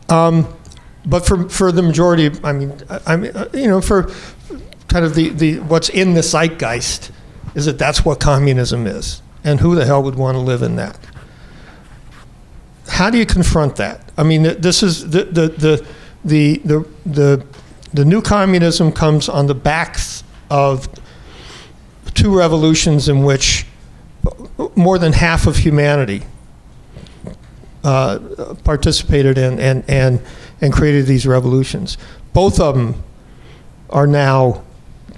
But for the majority, I mean, for kind of the what's in the zeitgeist is that that's what communism is, and who the hell would want to live in that? How do you confront that? I mean, this is the new communism comes on the backs of two revolutions in which more than half of humanity participated in and created these revolutions. Both of them are now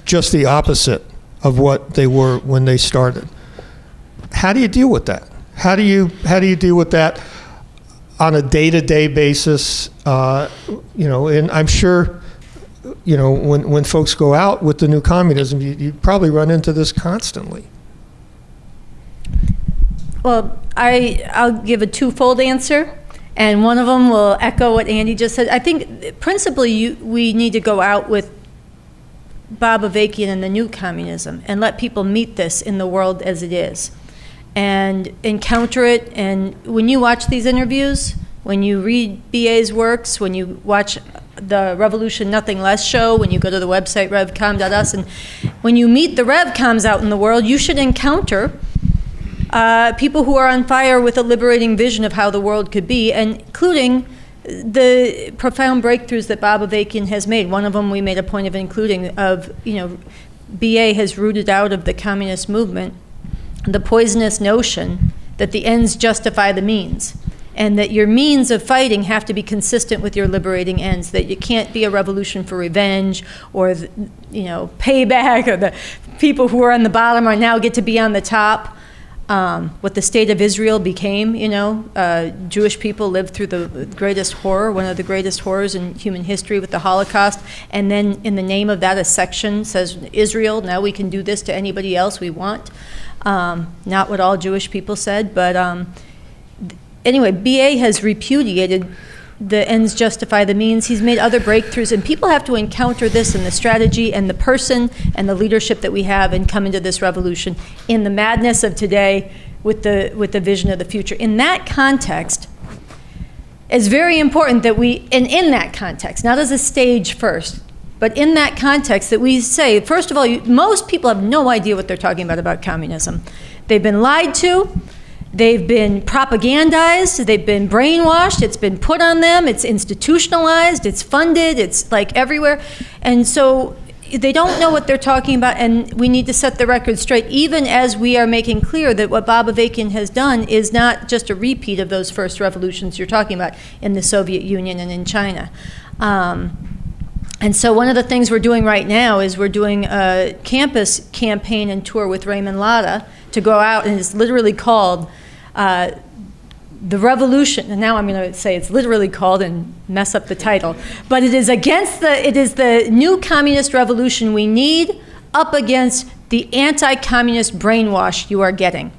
just the opposite of what they were when they started. How do you deal with that? How do you deal with that on a day-to-day basis? And I'm sure, when folks go out with the new communism, you probably run into this constantly. Well, I'll give a twofold answer, and one of them will echo what Andy just said. I think principally we need to go out with Bob Avakian and the new communism and let people meet this in the world as it is and encounter it. And when you watch these interviews, when you read BA's works, when you watch the Revolution Nothing Less show, when you go to the website revcom.us, and when you meet the Revcoms out in the world, you should encounter people who are on fire with a liberating vision of how the world could be, and including the profound breakthroughs that Bob Avakian has made. One of them we made a point of including BA has rooted out of the communist movement the poisonous notion that the ends justify the means, and that your means of fighting have to be consistent with your liberating ends, that you can't be a revolution for revenge or payback, or the people who are on the bottom are now get to be on the top. What the state of Israel became, Jewish people lived through the greatest horror, one of the greatest horrors in human history with the Holocaust, and then in the name of that a section says, Israel, now we can do this to anybody else we want. Not what all Jewish people said, but anyway, BA has repudiated the ends justify the means. He's made other breakthroughs, and people have to encounter this in the strategy and the person and the leadership that we have and come into this revolution in the madness of today with the vision of the future. In that context, it's very important that in that context, not as a stage first, but in that context that we say, first of all, most people have no idea what they're talking about communism. They've been lied to. They've been propagandized, they've been brainwashed, it's been put on them, it's institutionalized, it's funded, it's like everywhere. And so they don't know what they're talking about, and we need to set the record straight, even as we are making clear that what Bob Avakian has done is not just a repeat of those first revolutions you're talking about in the Soviet Union and in China. And so one of the things we're doing right now is we're doing a campus campaign and tour with Raymond Latta to go out, and it's literally called The Revolution. And now I'm going to say it's literally called and mess up the title. But it is the new communist revolution we need up against the anti-communist brainwash you are getting.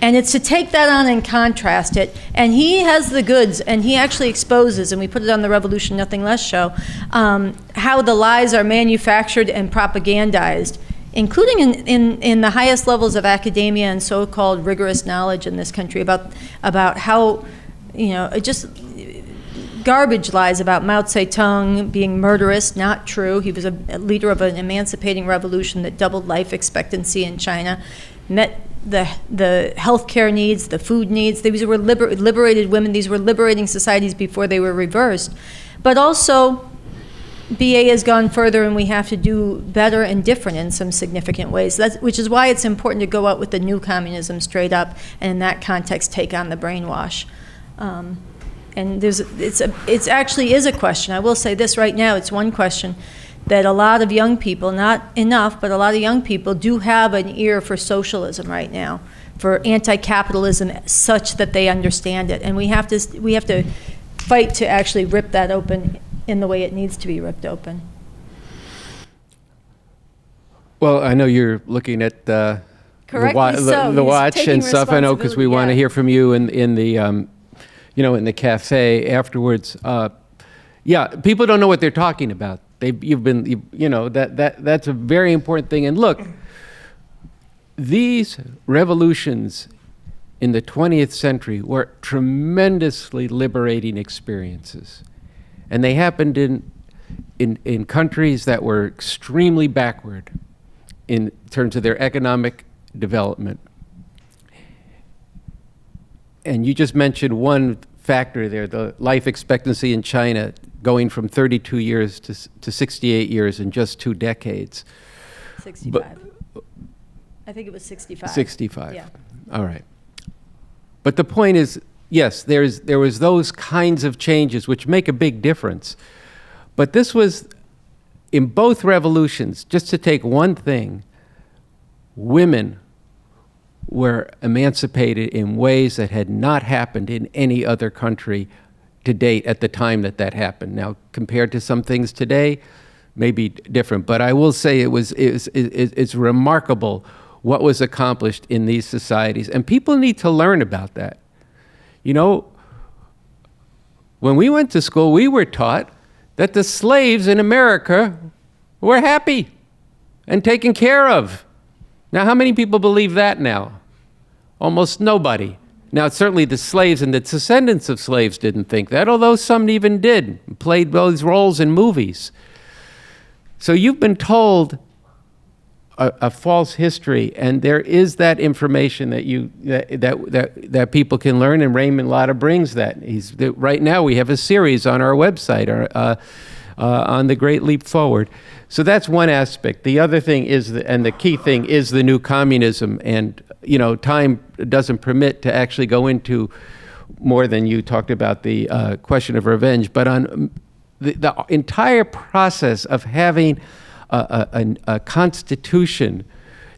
And it's to take that on and contrast it. And he has the goods, and he actually exposes, and we put it on the Revolution Nothing Less show, how the lies are manufactured and propagandized, including in the highest levels of academia and so-called rigorous knowledge in this country about how, just garbage lies about Mao Zedong being murderous, not true. He was a leader of an emancipating revolution that doubled life expectancy in China, met the healthcare needs, the food needs. These were liberated women. These were liberating societies before they were reversed. But also, BA has gone further, and we have to do better and different in some significant ways. Which is why it's important to go out with the new communism straight up, and in that context, take on the brainwash. And it's actually is a question. I will say this right now. It's one question that a lot of young people, not enough, but a lot of young people do have an ear for socialism right now, for anti-capitalism such that they understand it. And we have to fight to actually rip that open in the way it needs to be ripped open. Well, I know you're looking at the watch and stuff. I know because we want to hear from you in the in the cafe afterwards. People don't know what they're talking about. That's a very important thing. And look, these revolutions in the 20th century were tremendously liberating experiences. And they happened in countries that were extremely backward in terms of their economic development. And you just mentioned one factor there, the life expectancy in China going from 32 years to 68 years in just 2 decades. 65. I think it was 65. 65. Yeah. All right. But the point is, yes, there was those kinds of changes which make a big difference. But this was, in both revolutions, just to take one thing, women were emancipated in ways that had not happened in any other country to date at the time that happened. Now, compared to some things today, maybe different. But I will say it's remarkable what was accomplished in these societies. And people need to learn about that. When we went to school, we were taught that the slaves in America were happy and taken care of. Now, how many people believe that now? Almost nobody. Now, certainly the slaves and the descendants of slaves didn't think that, although some even did, played those roles in movies. So you've been told a false history, and there is that information that people can learn, and Raymond Latta brings that. Right now we have a series on our website on the Great Leap Forward. So that's one aspect. The other thing is, and the key thing is the new communism, and time doesn't permit to actually go into more than you talked about the question of revenge, but on the entire process of having a constitution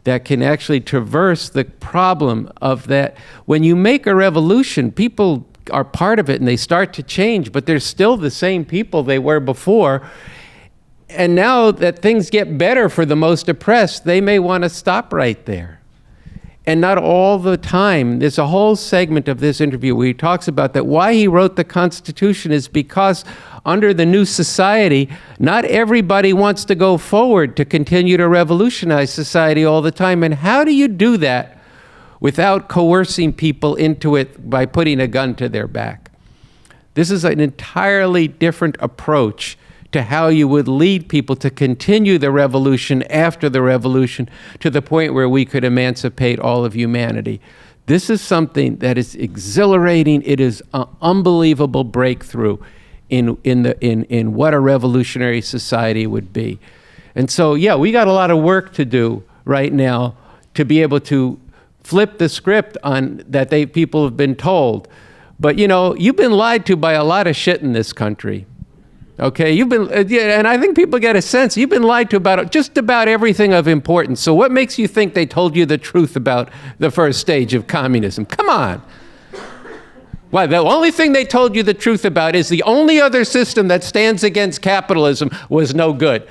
that can actually traverse the problem of that. When you make a revolution, people are part of it and they start to change, but they're still the same people they were before. And now that things get better for the most oppressed, they may want to stop right there. And not all the time. There's a whole segment of this interview where he talks about that why he wrote the Constitution is because under the new society, not everybody wants to go forward to continue to revolutionize society all the time. And how do you do that without coercing people into it by putting a gun to their back? This is an entirely different approach to how you would lead people to continue the revolution after the revolution to the point where we could emancipate all of humanity. This is something that is exhilarating. It is an unbelievable breakthrough in what a revolutionary society would be. And so, yeah, we got a lot of work to do right now to be able to flip the script on that people have been told. But, you've been lied to by a lot of shit in this country. Okay, you've been, yeah, and I think people get a sense you've been lied to about just about everything of importance. So what makes you think they told you the truth about the first stage of communism? Come on. Why, the only thing they told you the truth about is the only other system that stands against capitalism was no good.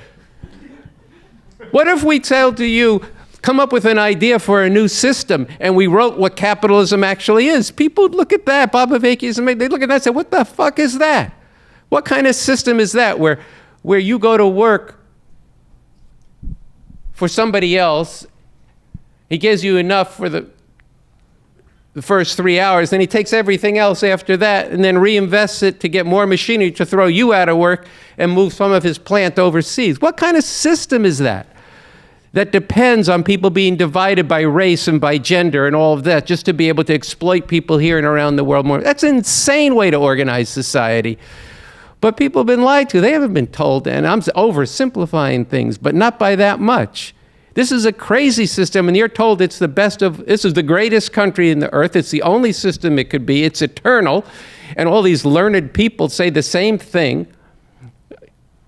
What if we told you, come up with an idea for a new system, and we wrote what capitalism actually is? People would look at that, Bob Avakian, they look at that and say, what the fuck is that? What kind of system is that where you go to work for somebody else, he gives you enough for the first 3 hours, then he takes everything else after that and then reinvests it to get more machinery to throw you out of work and move some of his plant overseas? What kind of system is that? That depends on people being divided by race and by gender and all of that just to be able to exploit people here and around the world more. That's an insane way to organize society. But people have been lied to. They haven't been told, and I'm oversimplifying things, but not by that much. This is a crazy system, and you're told it's the best of, this is the greatest country in the earth. It's the only system it could be. It's eternal. And all these learned people say the same thing,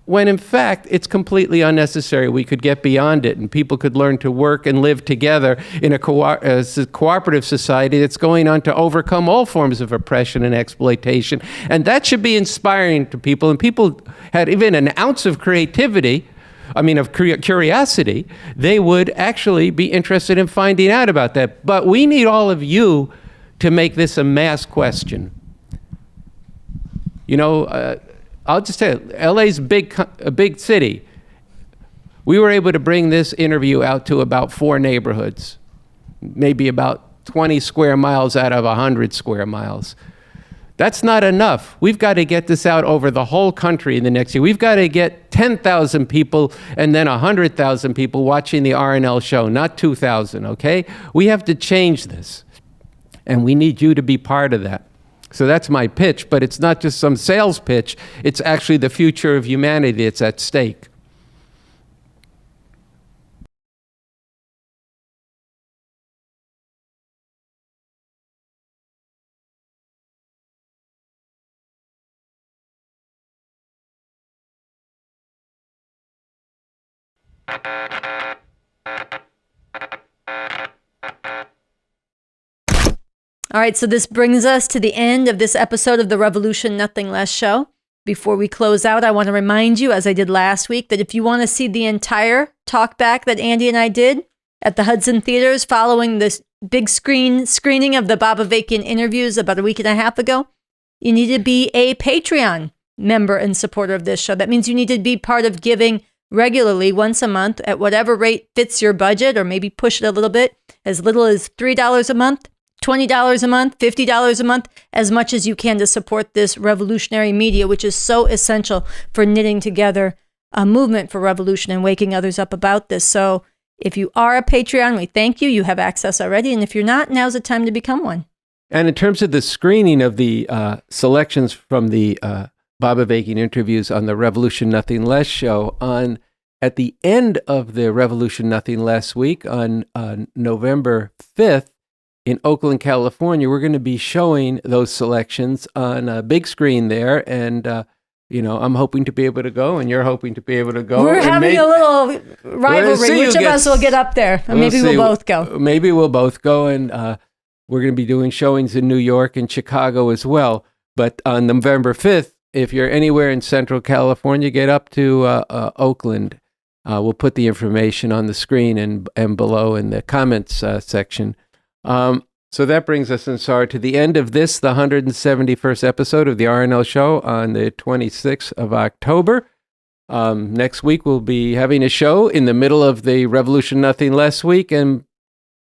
when in fact, it's completely unnecessary. We could get beyond it, and people could learn to work and live together in a cooperative society that's going on to overcome all forms of oppression and exploitation. And that should be inspiring to people. And people had even an ounce of creativity, of curiosity, they would actually be interested in finding out about that. But we need all of you to make this a mass question. I'll just tell you, LA's a big city. We were able to bring this interview out to about 4 neighborhoods, maybe about 20 square miles out of 100 square miles. That's not enough. We've got to get this out over the whole country in the next year. We've got to get 10,000 people and then 100,000 people watching the RNL show, not 2,000, okay? We have to change this, and we need you to be part of that. So that's my pitch, but it's not just some sales pitch. It's actually the future of humanity that's at stake. All right, so this brings us to the end of this episode of the Revolution Nothing Less show. Before we close out, I want to remind you, as I did last week, that if you want to see the entire talkback that Andy and I did at the Hudson Theaters following this big screening of the Bob Avakian interviews about a week and a half ago, you need to be a Patreon member and supporter of this show. That means you need to be part of giving regularly once a month at whatever rate fits your budget, or maybe push it a little bit, as little as $3 a month. $20 a month, $50 a month, as much as you can to support this revolutionary media, which is so essential for knitting together a movement for revolution and waking others up about this. So if you are a Patreon, we thank you. You have access already. And if you're not, now's the time to become one. And in terms of the screening of the selections from the Bob Avakian interviews on the Revolution Nothing Less show, at the end of the Revolution Nothing Less week on November 5th, in Oakland, California, we're going to be showing those selections on a big screen there. And, I'm hoping to be able to go, and you're hoping to be able to go. We're having a little rivalry. Which of us will get up there? Maybe we'll both go. Maybe we'll both go. And we're going to be doing showings in New York and Chicago as well. But on November 5th, if you're anywhere in Central California, get up to Oakland. We'll put the information on the screen and below in the comments section. So that brings us, Ansar, to the end of the 171st episode of the RNL show on the 26th of October. Next week, we'll be having a show in the middle of the Revolution Nothing Less week, and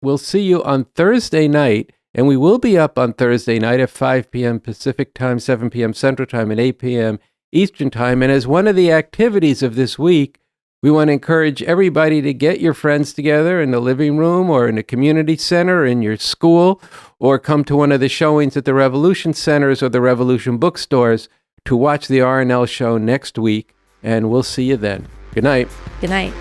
we'll see you on Thursday night. And we will be up on Thursday night at 5 p.m. Pacific time, 7 p.m. Central time, and 8 p.m. Eastern time. And as one of the activities of this week, we want to encourage everybody to get your friends together in the living room or in a community center, in your school, or come to one of the showings at the Revolution Centers or the Revolution bookstores to watch the RNL show next week. And we'll see you then. Good night. Good night.